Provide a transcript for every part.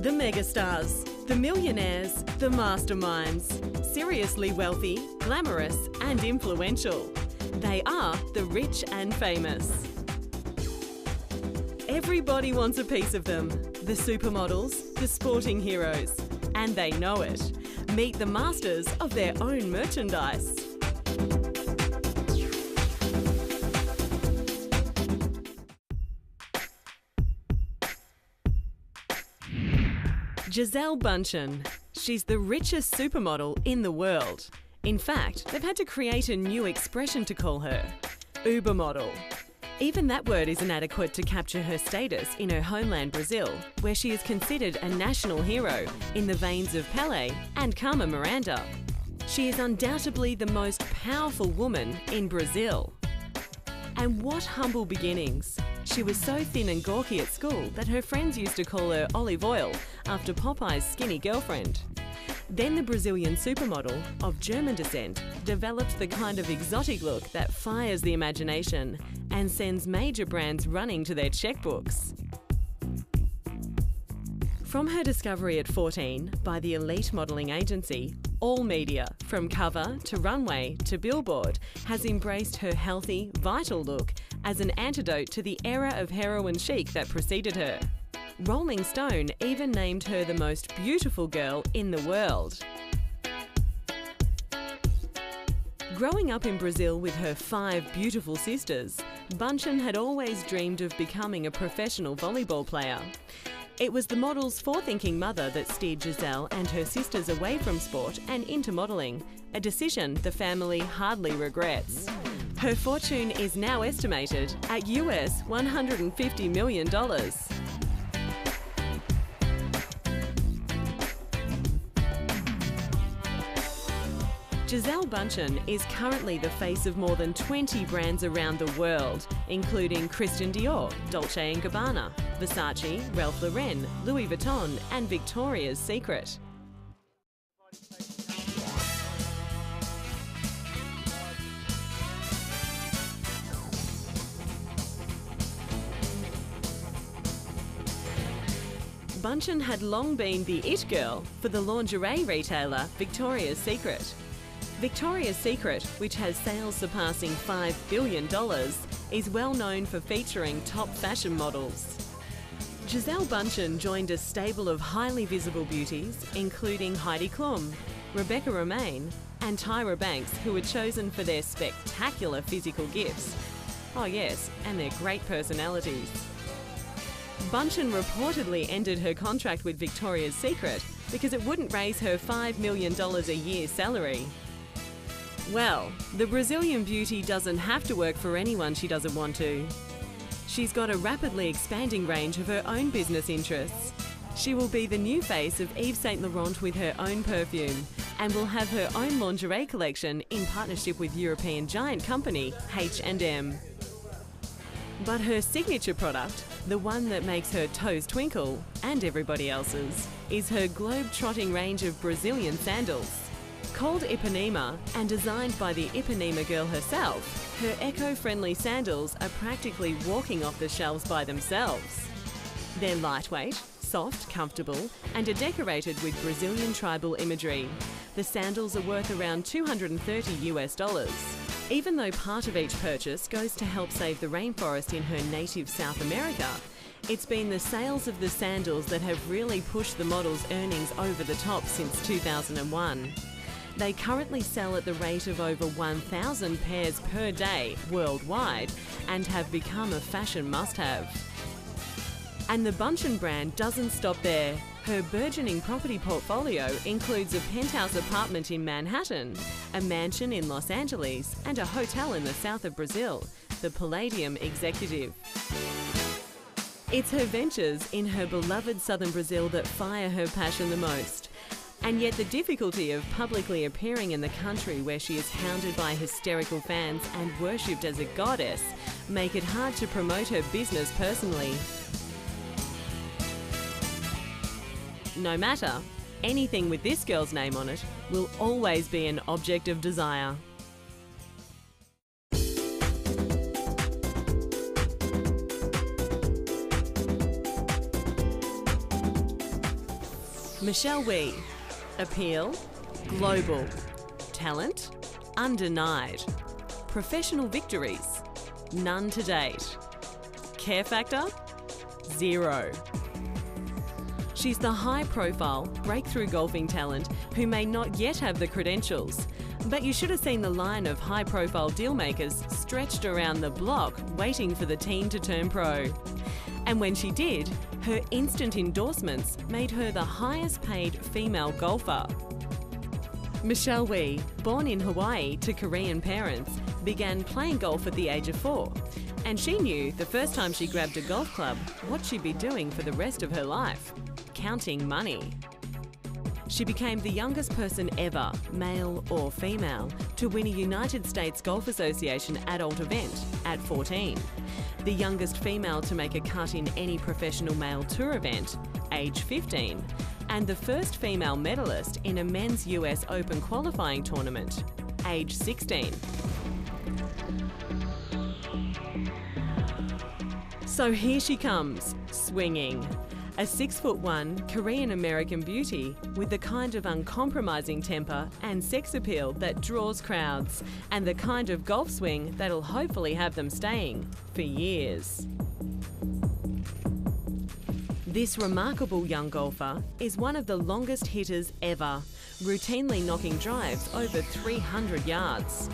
The megastars, the millionaires, the masterminds. Seriously wealthy, glamorous and influential. They are the rich and famous. Everybody wants a piece of them. The supermodels, the sporting heroes. And they know it. Meet the masters of their own merchandise. Gisele Bundchen. She's the richest supermodel in the world. In fact, they've had to create a new expression to call her, ubermodel. Even that word isn't adequate to capture her status in her homeland Brazil, where she is considered a national hero in the veins of Pelé and Carmen Miranda. She is undoubtedly the most powerful woman in Brazil. And what humble beginnings. She was so thin and gawky at school that her friends used to call her Olive Oil after Popeye's skinny girlfriend. Then the Brazilian supermodel, of German descent, developed the kind of exotic look that fires the imagination and sends major brands running to their checkbooks. From her discovery at 14 by the elite modelling agency, all media, from cover to runway to billboard, has embraced her healthy, vital look as an antidote to the era of heroin chic that preceded her. Rolling Stone even named her the most beautiful girl in the world. Growing up in Brazil with her 5 beautiful sisters, Bundchen had always dreamed of becoming a professional volleyball player. It was the model's forethinking mother that steered Gisele and her sisters away from sport and into modelling, a decision the family hardly regrets. Her fortune is now estimated at US $150 million. Gisele Bundchen is currently the face of more than 20 brands around the world, including Christian Dior, Dolce & Gabbana, Versace, Ralph Lauren, Louis Vuitton and Victoria's Secret. Bundchen had long been the it girl for the lingerie retailer Victoria's Secret. Victoria's Secret, which has sales surpassing $5 billion, is well known for featuring top fashion models. Gisele Bundchen joined a stable of highly visible beauties, including Heidi Klum, Rebecca Romaine and Tyra Banks, who were chosen for their spectacular physical gifts. Oh yes, and their great personalities. Bundchen reportedly ended her contract with Victoria's Secret because it wouldn't raise her $5 million a year salary. Well, the Brazilian beauty doesn't have to work for anyone she doesn't want to. She's got a rapidly expanding range of her own business interests. She will be the new face of Yves Saint Laurent with her own perfume and will have her own lingerie collection in partnership with European giant company H&M. But her signature product, the one that makes her toes twinkle, and everybody else's, is her globe-trotting range of Brazilian sandals. Called Ipanema and designed by the Ipanema girl herself, her eco-friendly sandals are practically walking off the shelves by themselves. They're lightweight, soft, comfortable, and are decorated with Brazilian tribal imagery. The sandals are worth around $230 US. Even though part of each purchase goes to help save the rainforest in her native South America, it's been the sales of the sandals that have really pushed the model's earnings over the top since 2001. They currently sell at the rate of over 1,000 pairs per day worldwide and have become a fashion must-have. And the Bundchen brand doesn't stop there. Her burgeoning property portfolio includes a penthouse apartment in Manhattan, a mansion in Los Angeles and a hotel in the south of Brazil, the Palladium Executive. It's her ventures in her beloved southern Brazil that fire her passion the most. And yet the difficulty of publicly appearing in the country where she is hounded by hysterical fans and worshipped as a goddess make it hard to promote her business personally. No matter, anything with this girl's name on it will always be an object of desire. Michelle Wie. Appeal, global. Talent, undenied. Professional victories, none to date. Care factor, 0. She's the high-profile, breakthrough golfing talent who may not yet have the credentials, but you should have seen the line of high-profile dealmakers stretched around the block waiting for the teen to turn pro. And when she did, her instant endorsements made her the highest-paid female golfer. Michelle Wie, born in Hawaii to Korean parents, began playing golf at the age of 4. And she knew the first time she grabbed a golf club what she'd be doing for the rest of her life: counting money. She became the youngest person ever, male or female, to win a United States Golf Association adult event at 14. The youngest female to make a cut in any professional male tour event, age 15. And the first female medalist in a men's US Open qualifying tournament, age 16. So here she comes, swinging. A 6'1" Korean-American beauty with the kind of uncompromising temper and sex appeal that draws crowds, and the kind of golf swing that'll hopefully have them staying for years. This remarkable young golfer is one of the longest hitters ever, routinely knocking drives over 300 yards.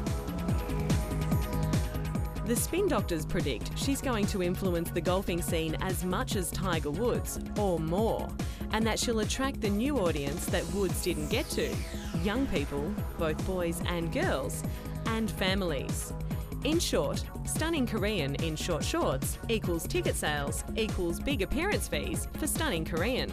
The spin doctors predict she's going to influence the golfing scene as much as Tiger Woods, or more, and that she'll attract the new audience that Woods didn't get to: young people, both boys and girls, and families. In short, stunning Korean in short shorts equals ticket sales equals big appearance fees for stunning Korean.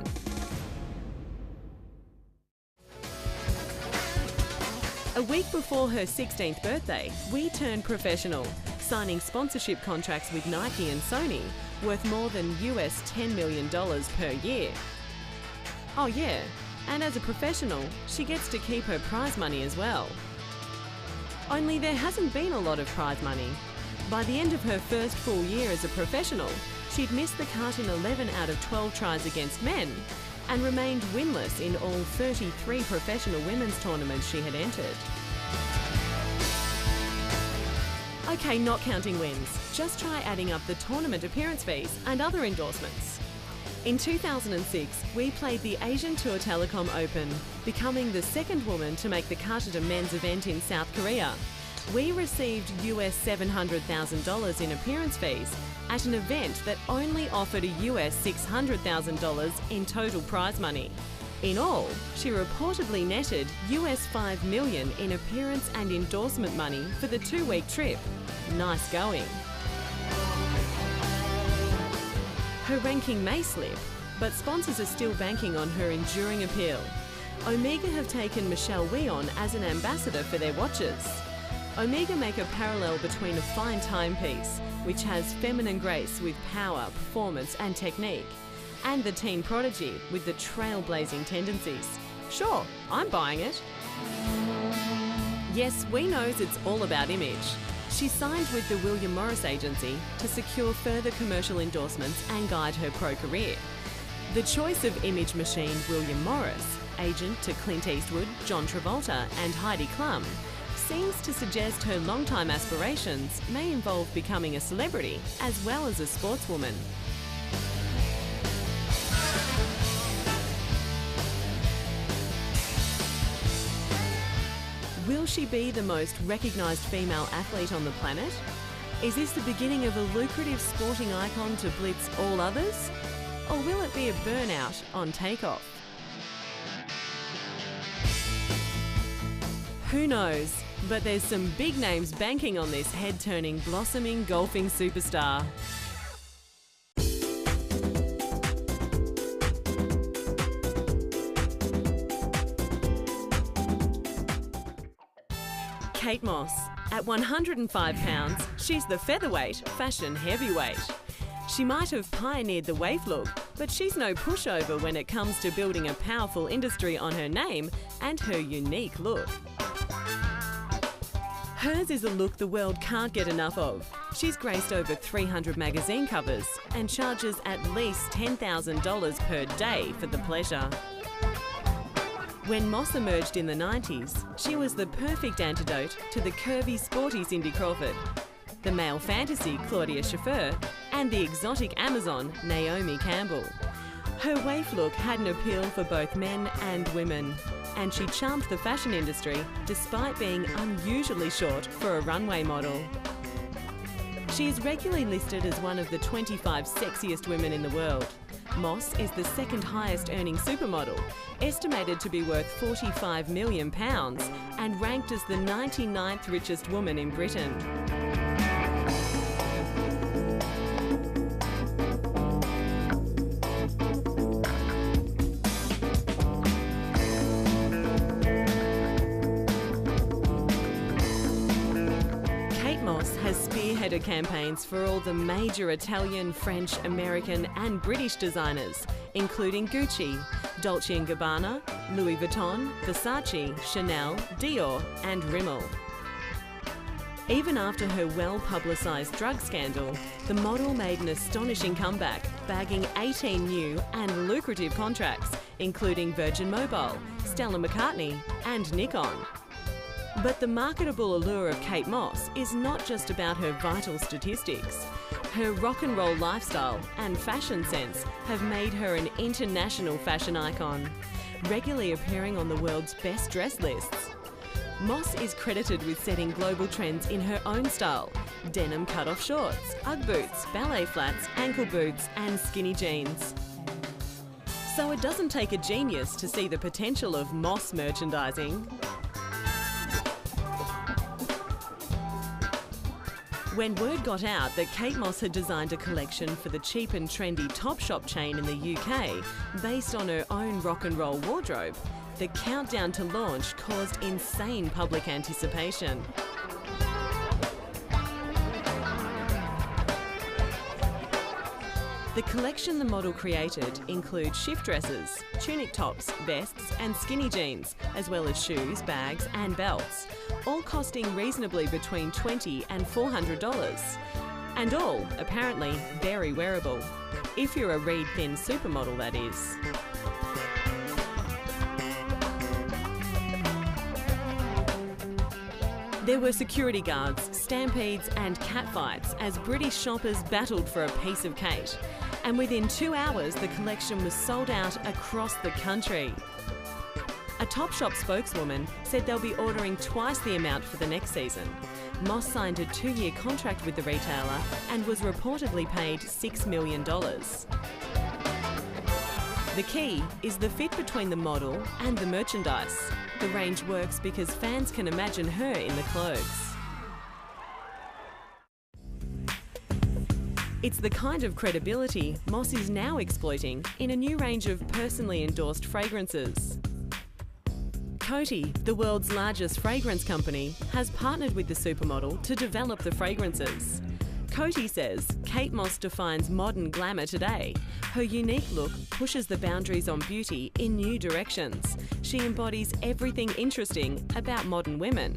A week before her 16th birthday, Wie turned professional, signing sponsorship contracts with Nike and Sony worth more than US $10 million per year. Oh yeah, and as a professional, she gets to keep her prize money as well. Only there hasn't been a lot of prize money. By the end of her first full year as a professional, she'd missed the cut in 11 out of 12 tries against men and remained winless in all 33 professional women's tournaments she had entered. Okay, not counting wins, just try adding up the tournament appearance fees and other endorsements. In 2006, Wie played the Asian Tour Telecom Open, becoming the second woman to make the cut at a men's event in South Korea. Wie received US $700,000 in appearance fees at an event that only offered a US $600,000 in total prize money. In all, she reportedly netted US $5 million in appearance and endorsement money for the 2-week trip. Nice going. Her ranking may slip, but sponsors are still banking on her enduring appeal. Omega have taken Michelle Wie on as an ambassador for their watches. Omega make a parallel between a fine timepiece, which has feminine grace with power, performance and technique, and the teen prodigy with the trailblazing tendencies. Sure, I'm buying it. Yes, Wie knows it's all about image. She signed with the William Morris agency to secure further commercial endorsements and guide her pro career. The choice of image machine William Morris, agent to Clint Eastwood, John Travolta and Heidi Klum, seems to suggest her long-time aspirations may involve becoming a celebrity as well as a sportswoman. Will she be the most recognised female athlete on the planet? Is this the beginning of a lucrative sporting icon to blitz all others? Or will it be a burnout on takeoff? Who knows? But there's some big names banking on this head-turning, blossoming golfing superstar. Kate Moss. At 105 pounds, she's the featherweight fashion heavyweight. She might have pioneered the waif look, but she's no pushover when it comes to building a powerful industry on her name and her unique look. Hers is a look the world can't get enough of. She's graced over 300 magazine covers and charges at least $10,000 per day for the pleasure. When Moss emerged in the 90s, she was the perfect antidote to the curvy, sporty Cindy Crawford, the male fantasy Claudia Schiffer, and the exotic Amazon Naomi Campbell. Her waif look had an appeal for both men and women, and she charmed the fashion industry despite being unusually short for a runway model. She is regularly listed as one of the 25 sexiest women in the world. Moss is the second highest earning supermodel, estimated to be worth £45 million and ranked as the 99th richest woman in Britain. Has spearheaded campaigns for all the major Italian, French, American and British designers, including Gucci, Dolce & Gabbana, Louis Vuitton, Versace, Chanel, Dior and Rimmel. Even after her well-publicised drug scandal, the model made an astonishing comeback, bagging 18 new and lucrative contracts, including Virgin Mobile, Stella McCartney and Nikon. But the marketable allure of Kate Moss is not just about her vital statistics. Her rock and roll lifestyle and fashion sense have made her an international fashion icon, regularly appearing on the world's best dress lists. Moss is credited with setting global trends in her own style: denim cut-off shorts, Ugg boots, ballet flats, ankle boots and skinny jeans. So it doesn't take a genius to see the potential of Moss merchandising. When word got out that Kate Moss had designed a collection for the cheap and trendy Topshop chain in the UK, based on her own rock and roll wardrobe, the countdown to launch caused insane public anticipation. The collection the model created includes shift dresses, tunic tops, vests and skinny jeans, as well as shoes, bags and belts, all costing reasonably between $20 and $400. And all, apparently, very wearable. If you're a reed-thin supermodel, that is. There were security guards, stampedes and catfights as British shoppers battled for a piece of Kate. And within 2 hours, the collection was sold out across the country. A Topshop spokeswoman said they'll be ordering twice the amount for the next season. Moss signed a 2-year contract with the retailer and was reportedly paid $6 million. The key is the fit between the model and the merchandise. The range works because fans can imagine her in the clothes. It's the kind of credibility Moss is now exploiting in a new range of personally endorsed fragrances. Coty, the world's largest fragrance company, has partnered with the supermodel to develop the fragrances. Coty says Kate Moss defines modern glamour today. Her unique look pushes the boundaries on beauty in new directions. She embodies everything interesting about modern women.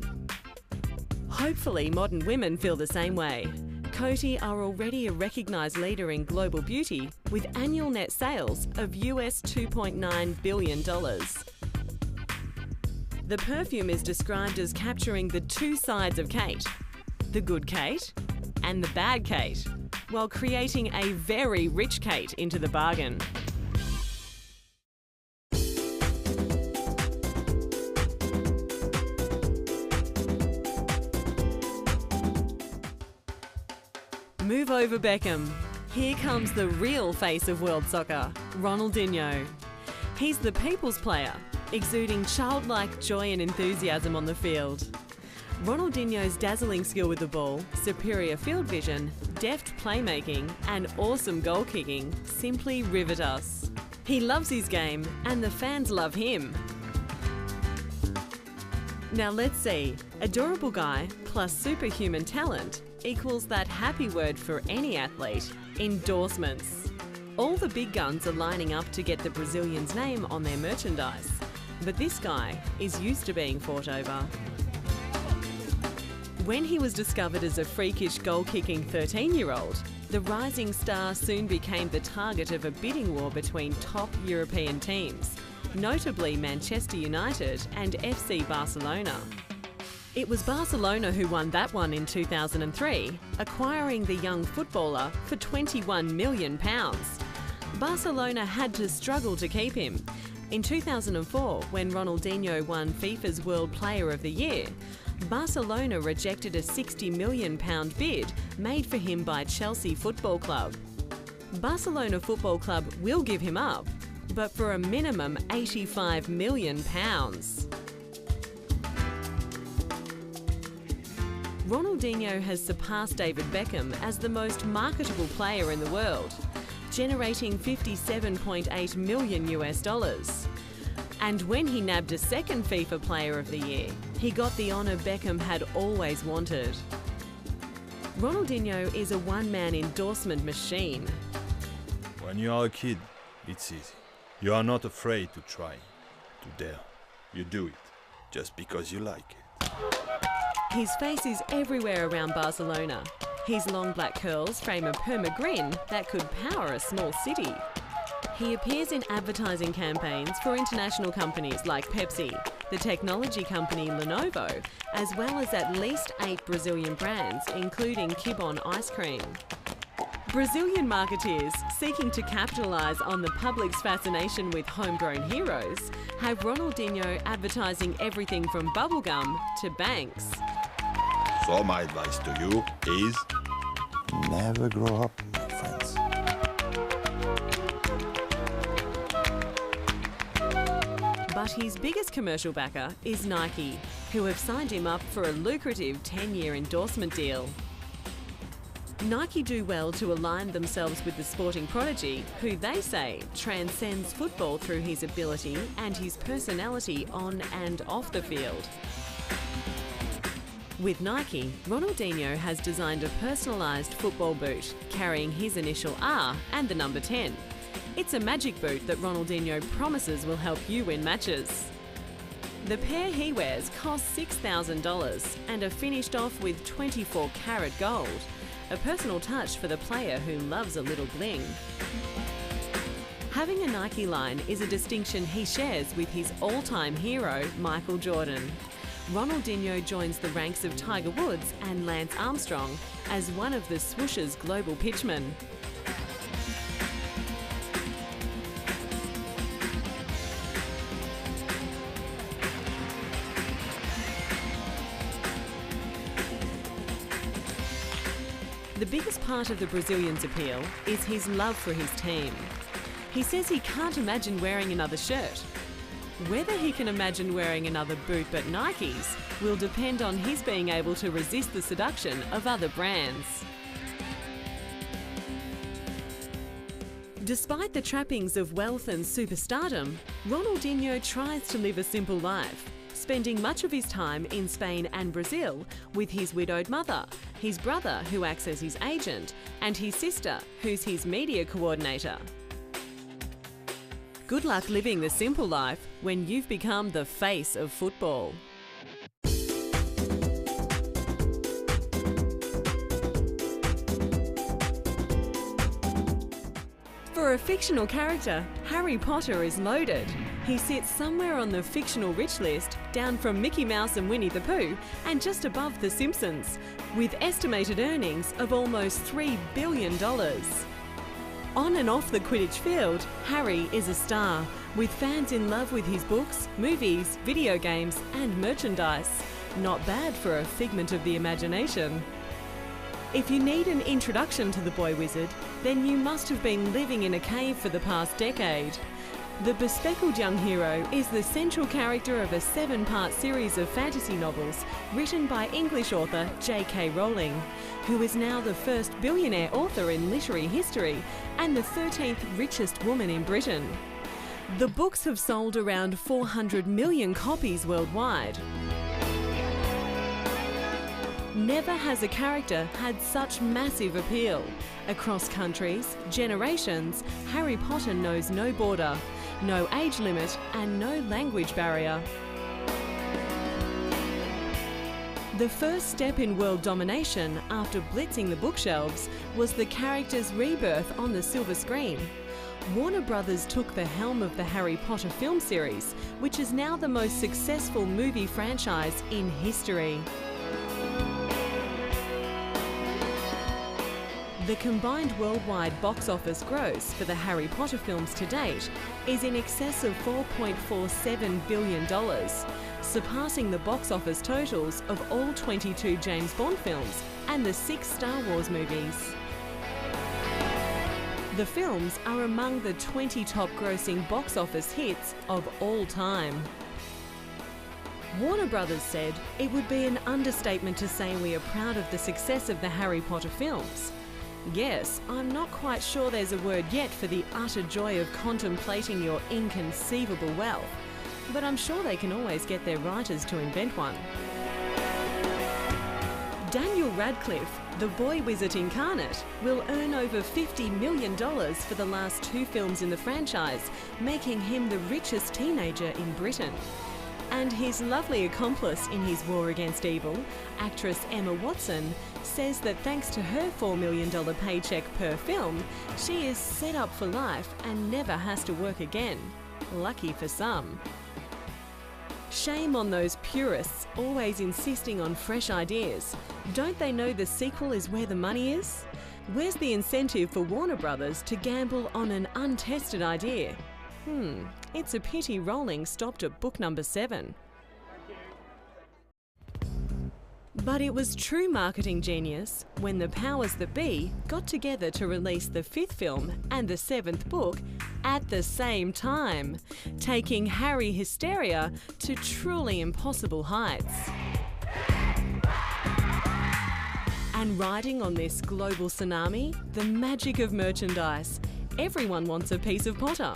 Hopefully, modern women feel the same way. Coty are already a recognised leader in global beauty with annual net sales of US $2.9 billion. The perfume is described as capturing the two sides of Kate, the good Kate and the bad Kate, while creating a very rich Kate into the bargain. Move over Beckham. Here comes the real face of world soccer, Ronaldinho. He's the people's player, exuding childlike joy and enthusiasm on the field. Ronaldinho's dazzling skill with the ball, superior field vision, deft playmaking and awesome goal kicking simply rivet us. He loves his game and the fans love him. Now let's see, adorable guy plus superhuman talent equals that happy word for any athlete, endorsements. All the big guns are lining up to get the Brazilian's name on their merchandise, but this guy is used to being fought over. When he was discovered as a freakish goal-kicking 13-year-old, the rising star soon became the target of a bidding war between top European teams, notably Manchester United and FC Barcelona. It was Barcelona who won that one in 2003, acquiring the young footballer for £21 million. Barcelona had to struggle to keep him. In 2004, when Ronaldinho won FIFA's World Player of the Year, Barcelona rejected a £60 million bid made for him by Chelsea Football Club. Barcelona Football Club will give him up, but for a minimum £85 million. Ronaldinho has surpassed David Beckham as the most marketable player in the world, generating $57.8 million. And when he nabbed a second FIFA Player of the Year, he got the honour Beckham had always wanted. Ronaldinho is a one-man endorsement machine. When you are a kid, it's easy. You are not afraid to try, to dare. You do it, just because you like it. His face is everywhere around Barcelona. His long black curls frame a perma grin that could power a small city. He appears in advertising campaigns for international companies like Pepsi, the technology company Lenovo, as well as at least 8 Brazilian brands, including Kibon ice cream. Brazilian marketeers seeking to capitalise on the public's fascination with homegrown heroes have Ronaldinho advertising everything from bubblegum to banks. So my advice to you is never grow up, my friends. But his biggest commercial backer is Nike, who have signed him up for a lucrative 10-year endorsement deal. Nike do well to align themselves with the sporting prodigy, who they say transcends football through his ability and his personality on and off the field. With Nike, Ronaldinho has designed a personalised football boot carrying his initial R and the number 10. It's a magic boot that Ronaldinho promises will help you win matches. The pair he wears cost $6,000 and are finished off with 24-carat gold, a personal touch for the player who loves a little bling. Having a Nike line is a distinction he shares with his all-time hero, Michael Jordan. Ronaldinho joins the ranks of Tiger Woods and Lance Armstrong as one of the swoosh's global pitchmen. The biggest part of the Brazilian's appeal is his love for his team. He says he can't imagine wearing another shirt. Whether he can imagine wearing another boot but Nike's will depend on his being able to resist the seduction of other brands. Despite the trappings of wealth and superstardom, Ronaldinho tries to live a simple life, spending much of his time in Spain and Brazil with his widowed mother, his brother who acts as his agent, and his sister who's his media coordinator. Good luck living the simple life when you've become the face of football. For a fictional character, Harry Potter is loaded. He sits somewhere on the fictional rich list, down from Mickey Mouse and Winnie the Pooh, and just above The Simpsons, with estimated earnings of almost $3 billion. On and off the Quidditch field, Harry is a star, with fans in love with his books, movies, video games and merchandise. Not bad for a figment of the imagination. If you need an introduction to the boy wizard, then you must have been living in a cave for the past decade. The bespectacled young hero is the central character of a 7-part series of fantasy novels written by English author J.K. Rowling, who is now the first billionaire author in literary history and the 13th richest woman in Britain. The books have sold around 400 million copies worldwide. Never has a character had such massive appeal. Across countries, generations, Harry Potter knows no border, no age limit and no language barrier. The first step in world domination after blitzing the bookshelves was the character's rebirth on the silver screen. Warner Brothers took the helm of the Harry Potter film series, which is now the most successful movie franchise in history. The combined worldwide box office gross for the Harry Potter films to date is in excess of $4.47 billion, surpassing the box office totals of all 22 James Bond films and the 6 Star Wars movies. The films are among the 20 top grossing box office hits of all time. Warner Brothers said it would be an understatement to say we are proud of the success of the Harry Potter films. Yes, I'm not quite sure there's a word yet for the utter joy of contemplating your inconceivable wealth, but I'm sure they can always get their writers to invent one. Daniel Radcliffe, the boy wizard incarnate, will earn over $50 million for the last 2 films in the franchise, making him the richest teenager in Britain. And his lovely accomplice in his war against evil, actress Emma Watson, says that thanks to her $4 million paycheck per film, she is set up for life and never has to work again. Lucky for some. Shame on those purists always insisting on fresh ideas. Don't they know the sequel is where the money is? Where's the incentive for Warner Brothers to gamble on an untested idea? It's a pity Rowling stopped at book number 7. But it was true marketing genius when the powers that be got together to release the 5th film and the 7th book at the same time, taking Harry hysteria to truly impossible heights. And riding on this global tsunami, the magic of merchandise. Everyone wants a piece of Potter.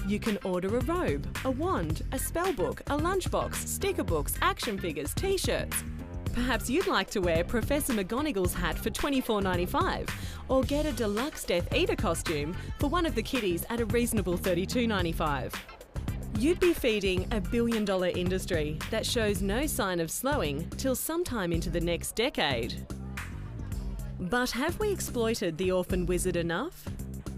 You can order a robe, a wand, a spellbook, a lunchbox, sticker books, action figures, t-shirts. Perhaps you'd like to wear Professor McGonagall's hat for $24.95 or get a deluxe Death Eater costume for one of the kiddies at a reasonable $32.95. You'd be feeding a billion-dollar industry that shows no sign of slowing till sometime into the next decade. But have we exploited the orphan wizard enough?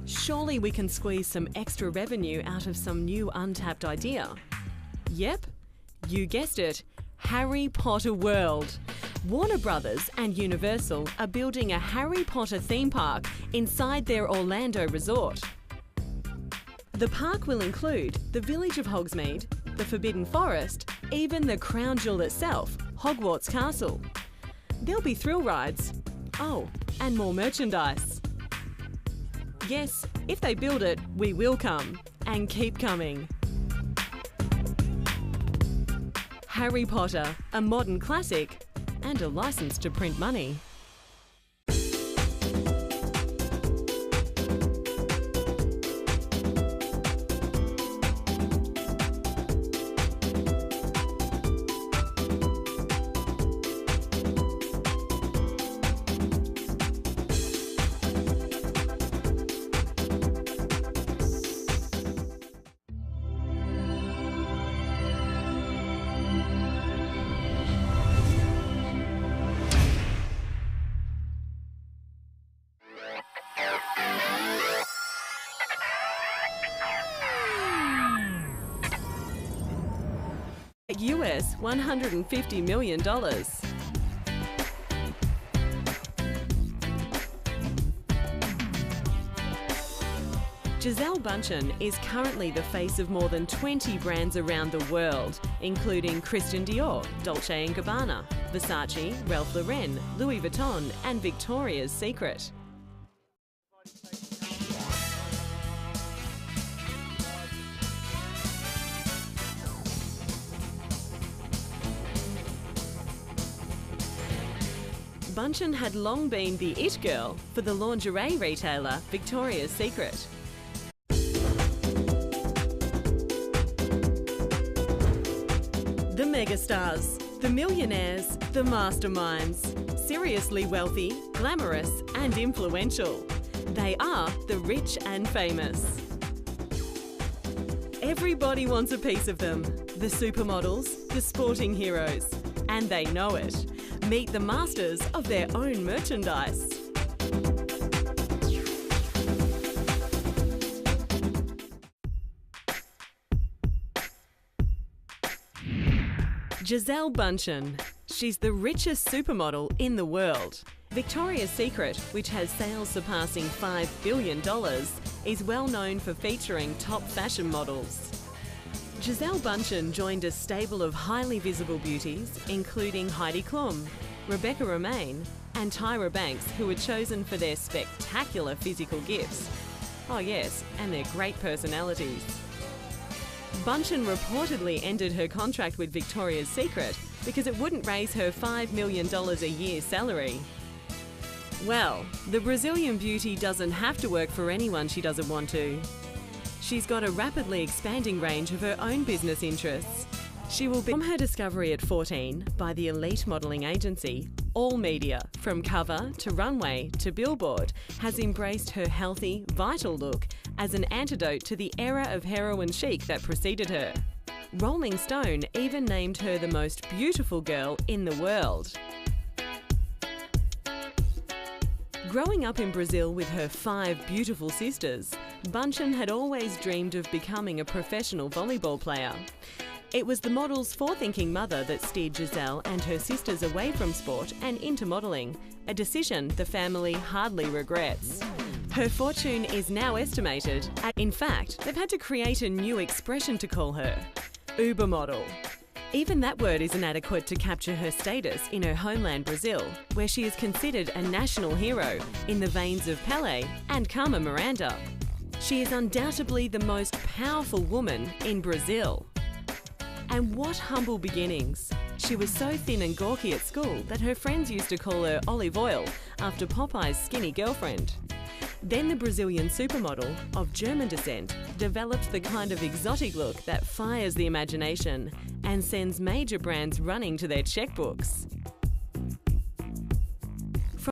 Surely we can squeeze some extra revenue out of some new untapped idea. Yep, you guessed it, Harry Potter World. Warner Brothers and Universal are building a Harry Potter theme park inside their Orlando resort. The park will include the village of Hogsmeade, the Forbidden Forest, even the crown jewel itself, Hogwarts Castle. There'll be thrill rides. Oh, and more merchandise. Yes, if they build it, we will come, and keep coming. Harry Potter, a modern classic, and a license to print money. US $150 million. Gisele Bundchen is currently the face of more than 20 brands around the world, including Christian Dior, Dolce & Gabbana, Versace, Ralph Lauren, Louis Vuitton and Victoria's Secret. Bundchen had long been the it girl for the lingerie retailer Victoria's Secret. The megastars, the millionaires, the masterminds, seriously wealthy, glamorous and influential. They are the rich and famous. Everybody wants a piece of them. The supermodels, the sporting heroes, and they know it. Meet the masters of their own merchandise. Gisele Bundchen. She's the richest supermodel in the world. Victoria's Secret, which has sales surpassing $5 billion, is well known for featuring top fashion models. Gisele Bundchen joined a stable of highly visible beauties, including Heidi Klum, Rebecca Romaine, and Tyra Banks, who were chosen for their spectacular physical gifts. Oh yes, and their great personalities. Bundchen reportedly ended her contract with Victoria's Secret because it wouldn't raise her $5 million a year salary. Well, the Brazilian beauty doesn't have to work for anyone she doesn't want to. She's got a rapidly expanding range of her own business interests. She will be from her discovery at 14 by the elite modelling agency. All media, from cover to runway to billboard, has embraced her healthy, vital look as an antidote to the era of heroin chic that preceded her. Rolling Stone even named her the most beautiful girl in the world. Growing up in Brazil with her 5 beautiful sisters, Bundchen had always dreamed of becoming a professional volleyball player. It was the model's forethinking mother that steered Gisele and her sisters away from sport and into modelling, a decision the family hardly regrets. Her fortune is now estimated in fact, they've had to create a new expression to call her, Uber model. Even that word isn't adequate to capture her status in her homeland Brazil, where she is considered a national hero in the veins of Pelé and Carmen Miranda. She is undoubtedly the most powerful woman in Brazil. And what humble beginnings. She was so thin and gawky at school that her friends used to call her Olive Oil after Popeye's skinny girlfriend. Then the Brazilian supermodel, of German descent, developed the kind of exotic look that fires the imagination and sends major brands running to their checkbooks.